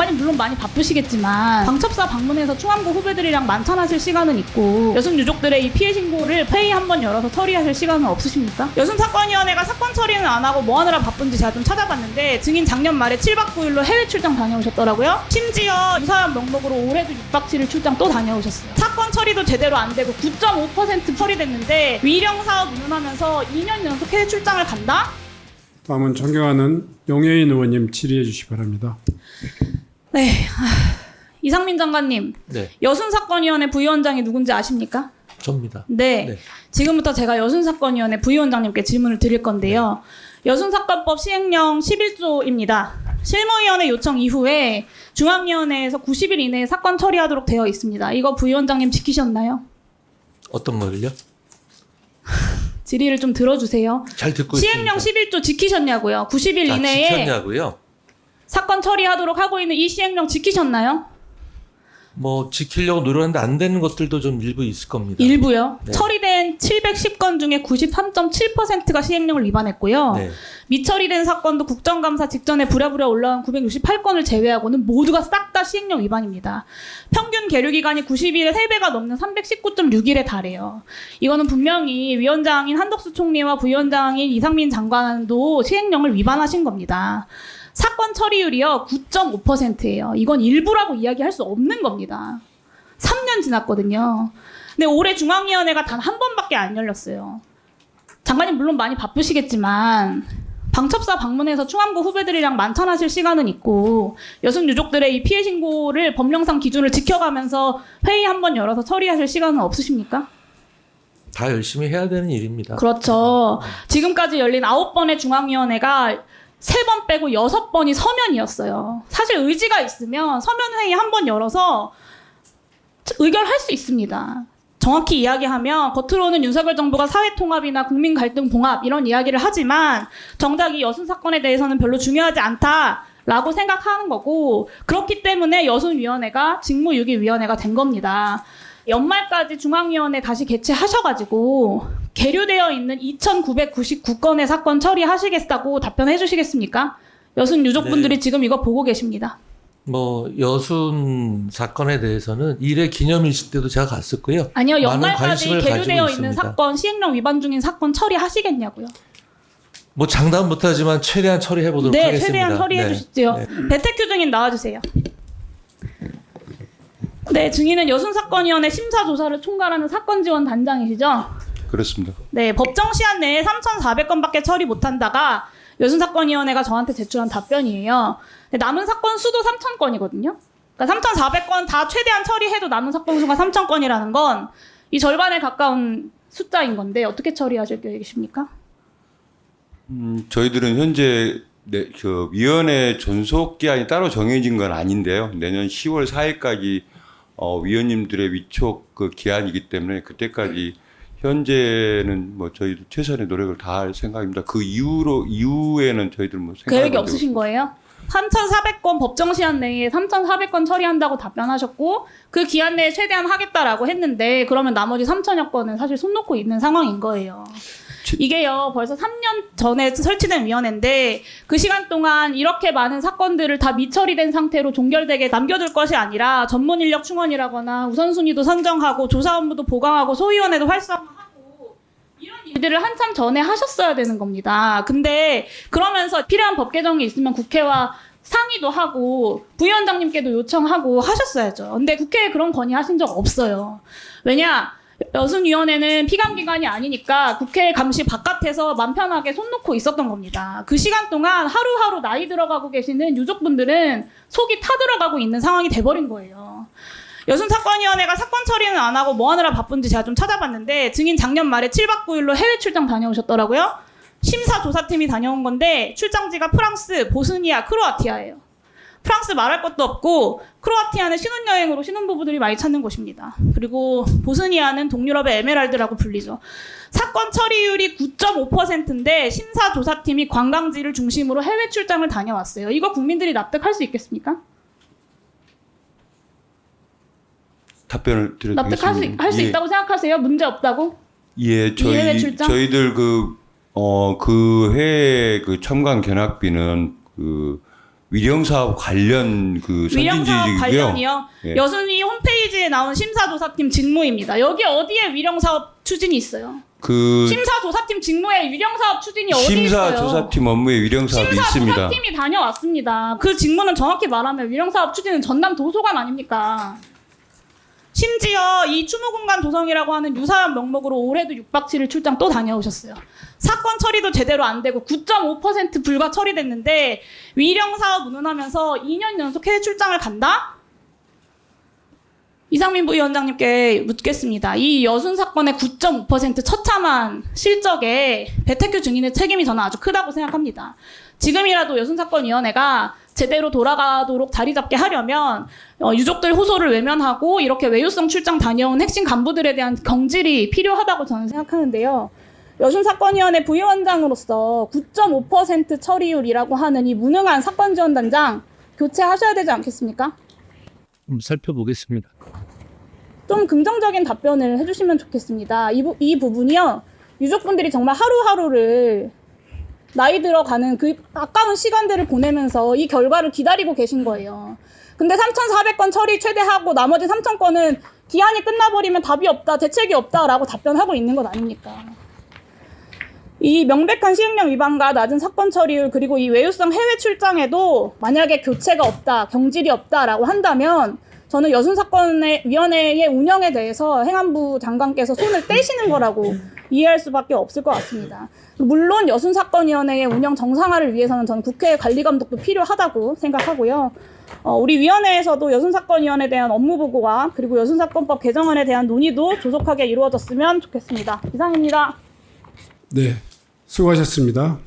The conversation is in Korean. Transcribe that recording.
장관님 물론 많이 바쁘시겠지만 방첩사 방문해서 충암고 후배들이랑 만찬하실 시간은 있고 여순 유족들의 이 피해 신고를 회의 한번 열어서 처리하실 시간은 없으십니까? 여순사건위원회가 사건 처리는 안 하고 뭐 하느라 바쁜지 제가 좀 찾아봤는데 증인 작년 말에 7박 9일로 해외 출장 다녀오셨더라고요. 심지어 유사한 명목으로 올해도 6박 7일 출장 또 다녀오셨어요. 사건 처리도 제대로 안 되고 9.5% 처리됐는데 위령 사업 운운하면서 2년 연속 해외 출장을 간다? 다음은 존경하는 용혜인 의원님 질의해 주시기 바랍니다. 네, 이상민 장관님, 네, 여순사건위원회 부위원장이 누군지 아십니까? 접니다. 네. 네. 지금부터 제가 여순사건위원회 부위원장님께 질문을 드릴 건데요. 여순사건법 시행령 11조입니다. 실무위원회 요청 이후에 중앙위원회에서 90일 이내에 사건 처리하도록 되어 있습니다. 이거 부위원장님 지키셨나요? 어떤 거를요? 질의를 좀 들어주세요. 잘 듣고 시행령 있습니다. 11조 지키셨냐고요? 90일 이내에 지켰냐고요? 사건 처리하도록 하고 있는 이 시행령 지키셨나요? 뭐 지키려고 노력하는데 안 되는 것들도 좀 일부 있을 겁니다. 일부요. 네. 처리된 710건 중에 93.7%가 시행령을 위반했고요. 네. 미처리된 사건도 국정감사 직전에 부랴부랴 올라온 968건을 제외하고는 모두가 싹 다 시행령 위반입니다. 평균 계류기간이 90일에 3배가 넘는 319.6일에 달해요. 이거는 분명히 위원장인 한덕수 총리와 부위원장인 이상민 장관도 시행령을 위반하신 겁니다. 사건 처리율이요 9.5%예요. 이건 일부라고 이야기할 수 없는 겁니다. 3년 지났거든요. 근데 올해 중앙위원회가 단 한 번밖에 안 열렸어요. 장관님 물론 많이 바쁘시겠지만 방첩사 방문해서 충암고 후배들이랑 만찬하실 시간은 있고 여순 유족들의 이 피해 신고를 법령상 기준을 지켜가면서 회의 한번 열어서 처리하실 시간은 없으십니까? 다 열심히 해야 되는 일입니다. 그렇죠. 지금까지 열린 9번의 중앙위원회가 3번 빼고 6번이 서면이었어요. 사실 의지가 있으면 서면 회의 한 번 열어서 의결할 수 있습니다. 정확히 이야기하면 겉으로는 윤석열 정부가 사회통합이나 국민 갈등 봉합 이런 이야기를 하지만 정작 이 여순 사건에 대해서는 별로 중요하지 않다라고 생각하는 거고 그렇기 때문에 여순위원회가 직무유기위원회가 된 겁니다. 연말까지 중앙위원회 다시 개최하셔가지고 계류되어 있는 2,999건의 사건 처리하시겠다고 답변해 주시겠습니까? 여순 유족분들이 네. 지금 이거 보고 계십니다. 뭐 여순 사건에 대해서는 일회 기념일식 때도 제가 갔었고요. 아니요, 많은 연말까지 관심을 계류되어 가지고 있는 있습니다. 사건, 시행령 위반 중인 사건 처리하시겠냐고요? 뭐 장담 못하지만 최대한 처리해 보도록 네, 하겠습니다. 최대한 처리해 네. 주시죠. 네. 배태규 증인 나와주세요. 네, 증인은 여순사건위원회 심사조사를 총괄하는 사건지원단장이시죠? 그렇습니다. 네, 법정 시한 내에 3,400건밖에 처리 못한다가 여순사건위원회가 저한테 제출한 답변이에요. 남은 사건 수도 3,000건이거든요. 그러니까 3,400건 다 최대한 처리해도 남은 사건 수가 3,000건이라는 건 이 절반에 가까운 숫자인 건데 어떻게 처리하실 계획이십니까? 저희들은 현재 그 위원회 존속 기한이 따로 정해진 건 아닌데요. 내년 10월 4일까지 위원님들의 위촉 그 기한이기 때문에 그때까지 현재는 뭐 저희도 최선의 노력을 다할 생각입니다. 그 이후에는 저희들 뭐 계획이 없으신 거예요? 3,400건 법정 시한 내에 3,400건 처리한다고 답변하셨고 그 기한 내에 최대한 하겠다라고 했는데 그러면 나머지 3,000여 건은 사실 손 놓고 있는 상황인 거예요. 이게요 벌써 3년 전에 설치된 위원회인데 그 시간 동안 이렇게 많은 사건들을 다 미처리된 상태로 종결되게 남겨둘 것이 아니라 전문 인력 충원이라거나 우선순위도 선정하고 조사 업무도 보강하고 소위원회도 활성화하고 이런 일들을 한참 전에 하셨어야 되는 겁니다. 근데 그러면서 필요한 법 개정이 있으면 국회와 상의도 하고 부위원장님께도 요청하고 하셨어야죠. 근데 국회에 그런 건의하신 적 없어요. 왜냐? 여순위원회는 피감기관이 아니니까 국회 감시 바깥에서 맘 편하게 손 놓고 있었던 겁니다. 그 시간 동안 하루하루 나이 들어가고 계시는 유족분들은 속이 타들어가고 있는 상황이 돼버린 거예요. 여순사건위원회가 사건 처리는 안 하고 뭐 하느라 바쁜지 제가 좀 찾아봤는데 증인 작년 말에 7박 9일로 해외 출장 다녀오셨더라고요. 심사조사팀이 다녀온 건데 출장지가 프랑스, 보스니아, 크로아티아예요. 프랑스 말할 것도 없고 크로아티아는 신혼여행으로 신혼부부들이 많이 찾는 곳입니다. 그리고 보스니아는 동유럽의 에메랄드라고 불리죠. 사건 처리율이 9.5%인데 심사조사팀이 관광지를 중심으로 해외 출장을 다녀왔어요. 이거 국민들이 납득할 수 있겠습니까? 답변을 드리겠습니다. 납득할 수 있다고 생각하세요? 문제 없다고? 예, 해외 출장? 저희들 그 해외 그 첨단 견학비는 그 위령사업 관련 그 위령사업 선진지이고요. 관련이요. 예. 여순이 홈페이지에 나온 심사조사팀 직무입니다. 여기 어디에 위령사업 추진이 있어요? 그 심사조사팀 직무에 위령사업 추진이 어디 있어요? 심사조사팀 업무에 위령사업이 있습니다. 심사조사팀이 다녀왔습니다. 그 직무는 정확히 말하면 위령사업 추진은 전남 도서관 아닙니까? 심지어 이 추모공간 조성이라고 하는 유사한 명목으로 올해도 6박 7일 출장 또 다녀오셨어요. 사건 처리도 제대로 안 되고 9.5% 불과 처리됐는데 위령사업 운운하면서 2년 연속 해외 출장을 간다? 이상민 부위원장님께 묻겠습니다. 이 여순 사건의 9.5% 처참한 실적에 배태규 증인의 책임이 저는 아주 크다고 생각합니다. 지금이라도 여순사건위원회가 제대로 돌아가도록 자리 잡게 하려면 유족들 호소를 외면하고 이렇게 외유성 출장 다녀온 핵심 간부들에 대한 경질이 필요하다고 저는 생각하는데요. 여순사건위원회 부위원장으로서 9.5% 처리율이라고 하는 이 무능한 사건지원단장 교체하셔야 되지 않겠습니까? 살펴보겠습니다. 좀 긍정적인 답변을 해주시면 좋겠습니다. 이 부분이요. 유족분들이 정말 하루하루를 나이 들어가는 그 아까운 시간들을 보내면서 이 결과를 기다리고 계신 거예요. 근데 3,400건 처리 최대하고 나머지 3,000건은 기한이 끝나버리면 답이 없다, 대책이 없다라고 답변하고 있는 것 아닙니까? 이 명백한 시행령 위반과 낮은 사건 처리율 그리고 이 외유성 해외 출장에도 만약에 교체가 없다, 경질이 없다라고 한다면 저는 여순사건위원회의 운영에 대해서 행안부 장관께서 손을 떼시는 거라고 이해할 수밖에 없을 것 같습니다. 물론 여순사건위원회의 운영 정상화를 위해서는 저는 국회 관리감독도 필요하다고 생각하고요. 우리 위원회에서도 여순사건위원회에 대한 업무보고와 그리고 여순사건법 개정안에 대한 논의도 조속하게 이루어졌으면 좋겠습니다. 이상입니다. 네, 수고하셨습니다.